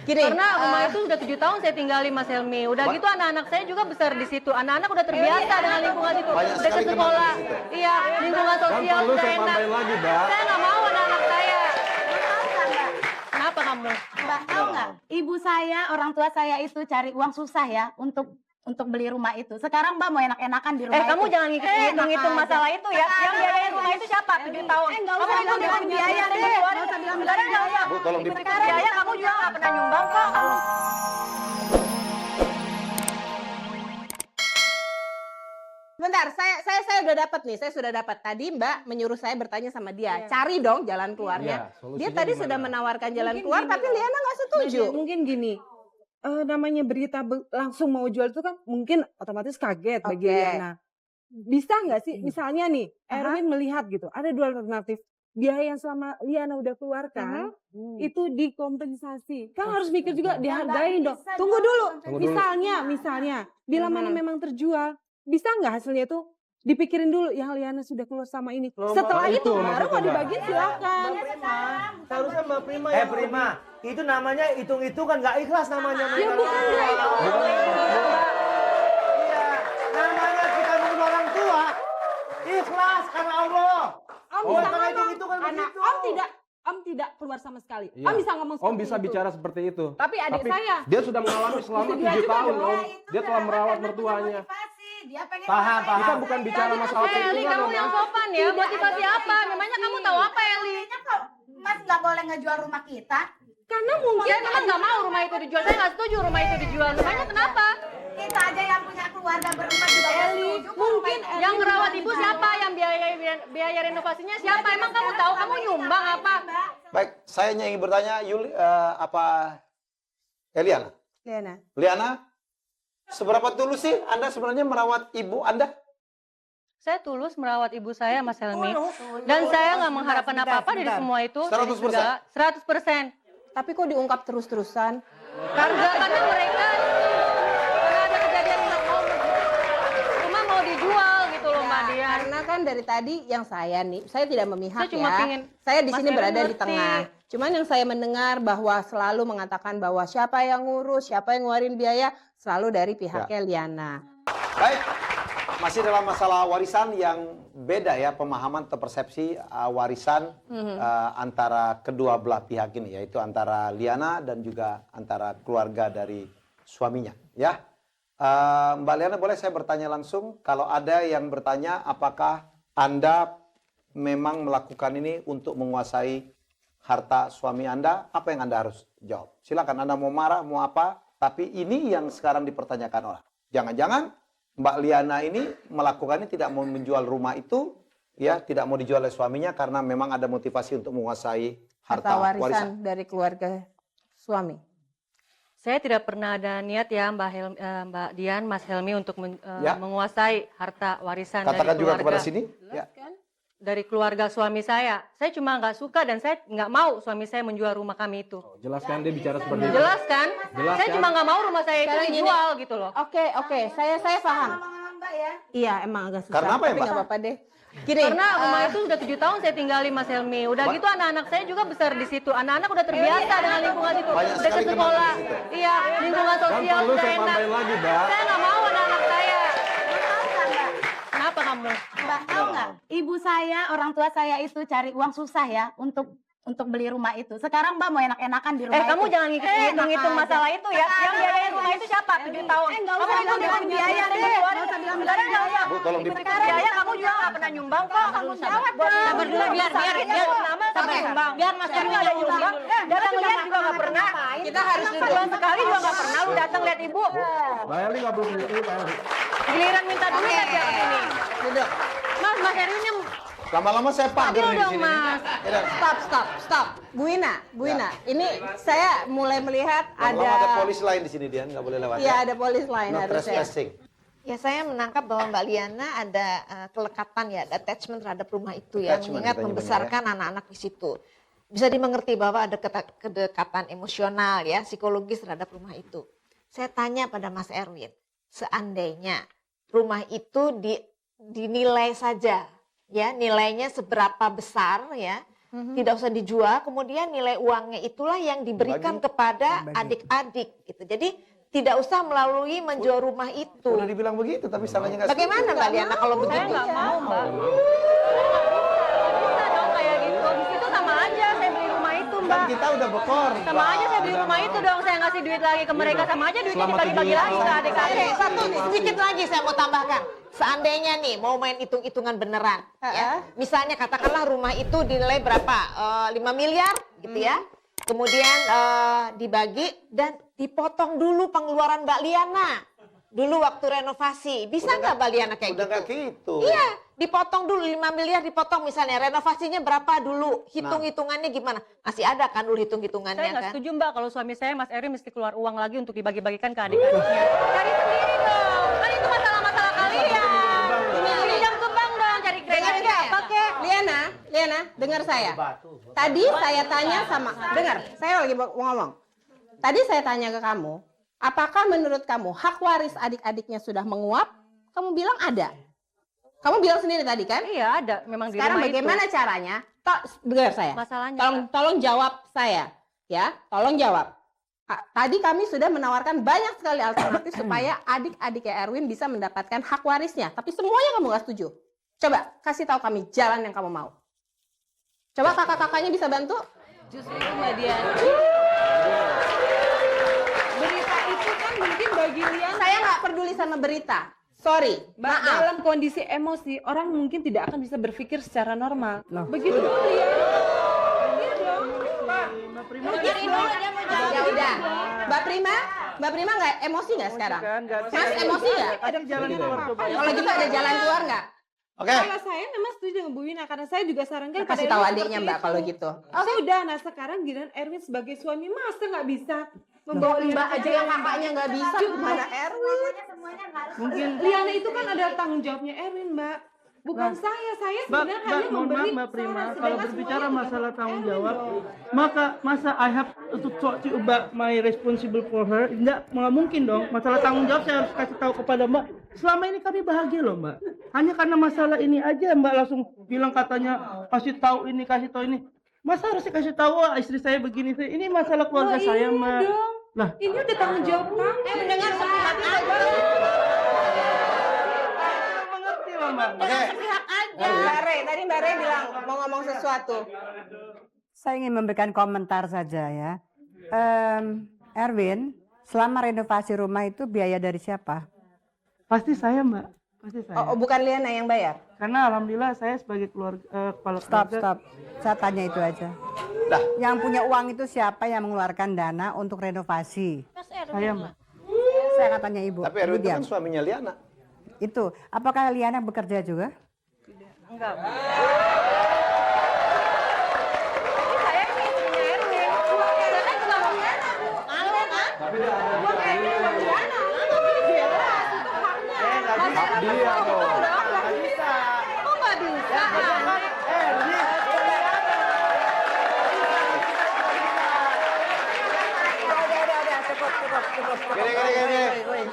Gini, Karena rumah itu sudah 7 tahun saya tinggali, Mas Helmi. Udah gitu anak-anak saya juga besar di situ. Anak-anak udah terbiasa dengan lingkungan situ. Banyak Udah ke sekali kenal sekolah. di situ. Iya, lingkungan Kan sosial perlu sudah saya enak. tambahin lagi, Mbak. Saya nggak mau anak-anak saya. Kenapa kamu? Mbak, tahu nggak? Ibu saya, orang tua saya itu cari uang susah ya untuk beli rumah itu. Sekarang Mbak mau enak-enakan di rumah itu. Kamu jangan ngitung-ngitung masalah itu ya. Yang biayain rumah itu siapa? 7 tahun. Nggak Kamu usah ikut bilang biaya deh. Nggak usah bilang Sekarang nggak usah. Bu, tolong Ikut biaya, kamu juga nggak pernah nyumbang kok. sebentar, saya udah dapat nih, saya sudah dapat. Tadi Mbak menyuruh saya bertanya sama dia, cari dong jalan keluarnya. Iya, solusinya Dia tadi gimana? sudah menawarkan jalan Mungkin keluar, gini tapi loh. Liana nggak setuju. Mungkin gini, namanya berita langsung mau jual itu kan mungkin otomatis kaget bagi Oke. Liana. Bisa nggak sih, misalnya nih, Erwin melihat gitu, ada dua alternatif. Biaya yang selama Liana udah keluarkan, itu dikompensasi. Kan harus mikir juga, dihargain dong. bisa Tunggu dong. dulu, Tunggu dulu. misalnya, bila mana memang terjual, bisa nggak hasilnya itu dipikirin dulu yang Liana sudah keluar sama ini. Setelah Mbak, itu, itu baru maksudnya, mau Mbak. dibagi silakan. Seharusnya Mbak Prima yang Prima, itu namanya hitung-hitungan nggak ikhlas namanya. Ya bukan nggak itu. Iya, namanya kita mengenal orang tua. Ikhlas karena Allah. Om Bukan bisa karena ngomong. hitung-hitungan Anak, begitu. Om tidak keluar sama sekali. Iya. Om bisa ngomong seperti Om bisa itu. bicara seperti itu. Tapi adik saya. Dia sudah mengalami selama 7 tahun, Om. Dia telah merawat mertuanya. Dia pengen Paham, paham. Kita bukan bicara masalah Eli, keuntungan, kamu Om. yang sopan ya. Motivasi apa? Memangnya kamu tahu apa, Eli? Kayaknya kok Mas nggak boleh ngejual rumah kita. Karena mungkin Dia memang nggak mau rumah itu dijual. Saya nggak setuju rumah itu dijual. Memangnya kenapa? Kita aja yang punya keluarga berempat juga setuju. mungkin Yang ngerawat ibu siapa? Yang biaya renovasinya siapa? Emang kamu tahu kamu nyumbang apa? Baik, saya ingin bertanya, Eliana? Liana, seberapa tulus sih Anda sebenarnya merawat ibu Anda? Saya tulus merawat ibu saya, Mas Helmi. Dan saya nggak mengharapkan apa-apa dari semua itu. 100%? 100%. Tapi kok diungkap terus-terusan? Karena mereka ada kejadian rumah mau dijual gitu loh, Mbak Dian. Karena kan dari tadi yang saya tidak memihak Saya cuma ya. pingin Saya di Mas sini Heru berada di ngerti. tengah. Cuman yang saya mendengar bahwa selalu mengatakan bahwa siapa yang ngurus, siapa yang ngeluarin biaya, selalu dari pihaknya Liana. Baik, masih dalam masalah warisan yang beda ya, pemahaman atau persepsi warisan antara kedua belah pihak ini, yaitu antara Liana dan juga antara keluarga dari suaminya. Ya, Mbak Liana, boleh saya bertanya langsung? Kalau ada yang bertanya, apakah Anda memang melakukan ini untuk menguasai harta suami Anda? Apa yang Anda harus jawab? Silakan, Anda mau marah, mau apa? Tapi ini yang sekarang dipertanyakan orang. Jangan-jangan Mbak Liana ini melakukannya tidak mau menjual rumah itu, ya tidak mau dijual oleh suaminya karena memang ada motivasi untuk menguasai harta warisan dari keluarga suami. Saya tidak pernah ada niat ya Mbak Dian, Mas Helmi untuk Ya. menguasai harta warisan Katakan dari juga keluarga. kepada sini. Ya. Dari keluarga suami saya. Saya cuma nggak suka dan saya nggak mau suami saya menjual rumah kami itu. Jelaskan dia bicara seperti itu. Jelas kan? Jelas Saya kan? cuma nggak mau rumah saya itu Sekarang gini. dijual gitu loh. Oke, saya paham. Mbak ya. Iya, emang agak susah. Karena apa ya, tapi Mbak? nggak apa-apa deh. Gini, Karena rumah itu sudah 7 tahun saya tinggali, Mas Helmi. Udah gitu anak-anak saya juga besar di situ. Anak-anak udah terbiasa dengan lingkungan situ. Banyak Udah ke sekali kenal sekolah. di situ. Iya, lingkungan Kan sosial perlu sudah saya enak. tambahin lagi, Mbak. Saya nggak mau anak-anak saya. Kenapa kamu? Mbak, tahu nggak? Ibu saya, orang tua saya itu cari uang susah ya untuk beli rumah itu. Sekarang Mbak mau enak-enakan di rumah itu. Kamu jangan ngitung-ngitung masalah itu ya. Yang biayain rumah itu siapa? 7 tahun. Nggak Kamu usah ikut bilang biaya deh. Nggak usah bilang Sekarang nggak usah. Bu, tolong Ikut biaya, kamu juga nggak pernah nyumbang kok. Kamu jawab dong. Sabar dulu, biar nama sampai nyumbang. Biar Mas Helmi ada nyumbang. Datang lihat juga nggak pernah. Kita harus duluan sekali juga nggak pernah. Lu datang lihat ibu. Mbak Eli nggak boleh begitu, Mbak Eli. Giliran minta duit ya ke sini. duduk. Mas Erwinnya Lama-lama saya pagar nih di dong, sini. Mas. Ya, Stop. Bu Ina. Ini saya mulai melihat lama-lama ada ada polis lain di sini, dia nggak boleh lewat. Iya, ada polis lain No harusnya. trespassing. Ya, saya menangkap bahwa Mbak Liana ada kelekatan ya, ada attachment terhadap rumah itu ya, Attachment mengingat katanya membesarkan anak-anak di situ. Bisa dimengerti bahwa ada kedekatan emosional ya, psikologis terhadap rumah itu. Saya tanya pada Mas Erwin, seandainya rumah itu dinilai saja, ya nilainya seberapa besar ya, tidak usah dijual, kemudian nilai uangnya itulah yang diberikan kepada adik-adik gitu. Jadi tidak usah melalui menjual rumah itu. Udah dibilang begitu, tapi salahnya nggak. Bagaimana Mbak Liana kalau Saya begitu? nggak mau, Mbak. Bisa dong kayak gitu. Di situ sama aja saya beli rumah itu, Kan Mbak. kita udah bekor. Sama aja saya beli rumah itu dong. Saya ngasih duit lagi ke mereka. Sama aja duitnya Selama dibagi-bagi 7 lagi ke tahun. adik-adik. Satu sedikit lagi saya mau tambahkan. Seandainya nih mau main hitung-hitungan beneran, ya. Misalnya katakanlah rumah itu dinilai berapa? 5 miliar gitu ya. Kemudian dibagi dan dipotong dulu pengeluaran Mbak Liana. Dulu waktu renovasi. Bisa nggak Mbak Liana kayak Udah gitu? nggak gitu. Iya, dipotong dulu 5 miliar dipotong misalnya. Renovasinya berapa dulu? Hitung-hitungannya gimana? Masih ada kan dulu hitung-hitungannya Saya nggak kan? setuju, Mbak, kalau suami saya, Mas Erwin, mesti keluar uang lagi untuk dibagi-bagikan ke adik-adiknya. Cari sendiri dong. Kan itu masalah-masalah kalian. Pinjam ke bank dong, cari kredit apa kek. Liana, dengar saya. Tadi saya tanya sama, dengar, saya lagi mau ngomong. Tadi saya tanya ke kamu, apakah menurut kamu hak waris adik-adiknya sudah menguap? Kamu bilang ada. Kamu bilang sendiri tadi kan? Iya, ada. Memang di Sekarang rumah bagaimana itu. caranya? Dengar saya. Masalahnya, Tolong jawab saya, ya. Tolong jawab. Tadi kami sudah menawarkan banyak sekali alternatif supaya adik-adiknya Erwin bisa mendapatkan hak warisnya. Tapi semuanya kamu nggak setuju. Coba kasih tahu kami jalan yang kamu mau. Coba kakak-kakaknya bisa bantu? Justru itu Mbak Dian. Berita itu kan mungkin bagi Liana. Saya nggak peduli sama berita. Sorry, Mbak, maaf. dalam kondisi emosi, orang mungkin tidak akan bisa berpikir secara normal. Begitu dulu ya. Ya udah. Mbak Prima nggak emosi nggak sekarang? Mas emosi nggak? Ada jalan keluar coba. Kalau gitu ada jalan keluar nggak? Oke. Kalau saya memang setuju dengan Bu Wina, karena saya juga sarankan Kasih pada tahu Erwin adiknya seperti Mbak itu. kalau gitu. Sudah, nah sekarang giliran Erwin sebagai suami, masa nggak bisa membawa Mbak Liana aja yang kakaknya nggak bisa, gimana Erwin? Mungkin Liana itu kan ada tanggung jawabnya Erwin, Mbak. Bukan saya sebenarnya hanya mohon memberi maaf Mbak Prima, saran, kalau sedangkan berbicara semuanya masalah bukan tanggung Erwin jawab, dong. masa I have to talk to you about my responsible for her? Nggak mungkin dong. Masalah tanggung jawab saya harus kasih tahu kepada Mbak. Selama ini kami bahagia loh Mbak. Hanya karena masalah ini aja Mbak langsung bilang katanya kasih tahu ini, kasih tahu ini. Masa harus kasih tahu istri saya begini? Ini masalah keluarga saya Mbak. Dong. Lah, Ini udah tanggung jawab kamu. Mendengar sepihak aja. mengerti loh Mbak. Oke. Mbak Re, tadi Mbak Re bilang mau ngomong sesuatu. Saya ingin memberikan komentar saja ya. Erwin, selama renovasi rumah itu biaya dari siapa? Pasti saya Mbak. Pasti saya. Oh, bukan Liana yang bayar? Karena alhamdulillah saya sebagai keluarga kepala Stop, keluarga. stop. Saya tanya itu aja. Dah. Yang punya uang itu siapa yang mengeluarkan dana untuk renovasi? Saya Mbak. Saya akan tanya ibu. Tapi Ibu Erwin itu diam. kan suaminya Liana. Itu, apakah Liana bekerja juga? Enggak. Saya ini istrinya Erwin. Saya kan juga mau Liana, Bu. Malu kan? Buat Erwin buat Liana. Jelas, itu haknya. Hak dia dong. Nggak bisa. Kok nggak bisa? Gini.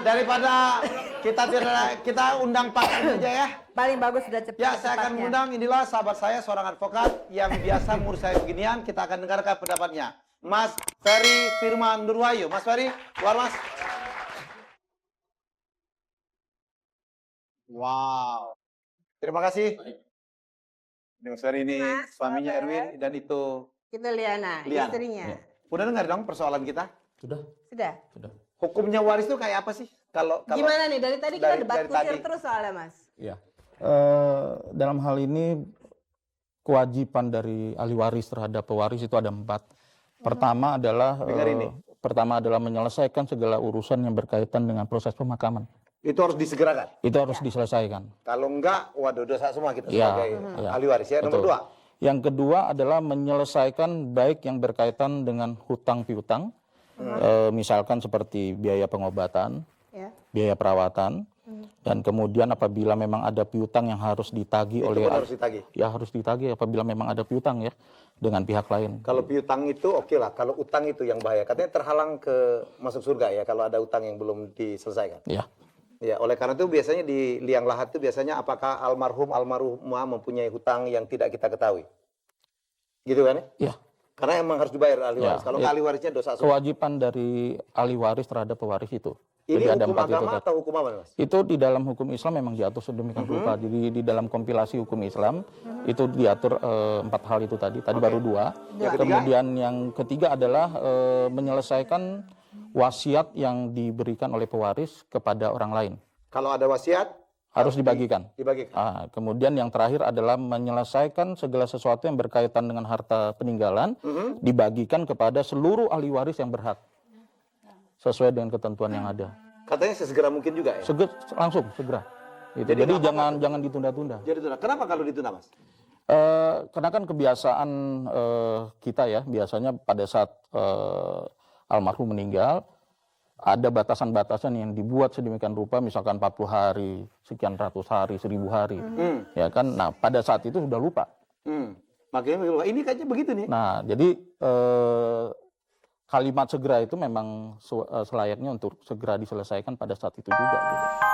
Daripada kita undang Pak aja ya. Paling bagus sudah cepat. Ya, saya akan mengundang, inilah sahabat saya, seorang advokat yang biasa ngurus saya beginian. Kita akan dengarkan pendapatnya. Mas Ferry Firman Nurwahyu. Mas Ferry, keluar Mas. Wow. Terima kasih. Ini Mas Ferry ini Mas, suaminya Mas. Erwin dan itu Itu Liana, Liana. istrinya. udah dengar dong persoalan kita? Sudah. Hukumnya waris itu kayak apa sih? Kalau Gimana nih? Dari tadi kita dari- debat dari kusir tadi. terus soalnya, Mas. Dalam hal ini kewajiban dari ahli waris terhadap pewaris itu ada 4. Pertama adalah Dengar ini. pertama adalah menyelesaikan segala urusan yang berkaitan dengan proses pemakaman. itu harus disegerakan. Itu harus diselesaikan. Kalau enggak, waduh dosa semua kita Ya, sebagai ya. ahli waris ya. Nomor Betul. 2. Yang kedua adalah menyelesaikan baik yang berkaitan dengan hutang piutang, misalkan seperti biaya pengobatan, Ya. biaya perawatan, dan kemudian apabila memang ada piutang yang harus ditagih Itu oleh pun harus ditagih. ya harus ditagih apabila memang ada piutang ya dengan pihak lain. Kalau piutang itu oke lah. Kalau utang itu yang bahaya. Katanya terhalang ke masuk surga ya kalau ada utang yang belum diselesaikan. Ya. Ya, oleh karena itu biasanya di liang lahat itu biasanya apakah almarhumah mempunyai hutang yang tidak kita ketahui. Gitu kan ya? Iya. Karena emang harus dibayar ahli waris. Ya, Kalau ya. ahli warisnya dosa asuh. Kewajiban dari ahli waris terhadap pewaris itu. Ini Jadi ada hukum 4 itu agama tadi. atau hukum apa, Mas? Itu di dalam hukum Islam memang diatur sedemikian rupa. Jadi di dalam kompilasi hukum Islam itu diatur 4 hal itu tadi. Tadi baru 2. Yang ketiga? Kemudian yang ketiga adalah menyelesaikan wasiat yang diberikan oleh pewaris kepada orang lain. Kalau ada wasiat Harus dibagikan. Dibagikan. Kemudian yang terakhir adalah menyelesaikan segala sesuatu yang berkaitan dengan harta peninggalan dibagikan kepada seluruh ahli waris yang berhak sesuai dengan ketentuan yang ada. Katanya sesegera mungkin juga ya. Langsung segera. Gitu. Jadi Jadi nggak apa-apa. jangan ditunda-tunda. Jadi ditunda. Kenapa kalau ditunda, Mas? Karena kan kebiasaan kita ya biasanya pada saat almarhum meninggal ada batasan-batasan yang dibuat sedemikian rupa, misalkan 40 hari, sekian ratus hari, 1000 hari, ya kan. Nah pada saat itu sudah lupa. Makanya ini kayaknya begitu nih. Nah jadi kalimat segera itu memang selayaknya untuk segera diselesaikan pada saat itu juga. Gitu.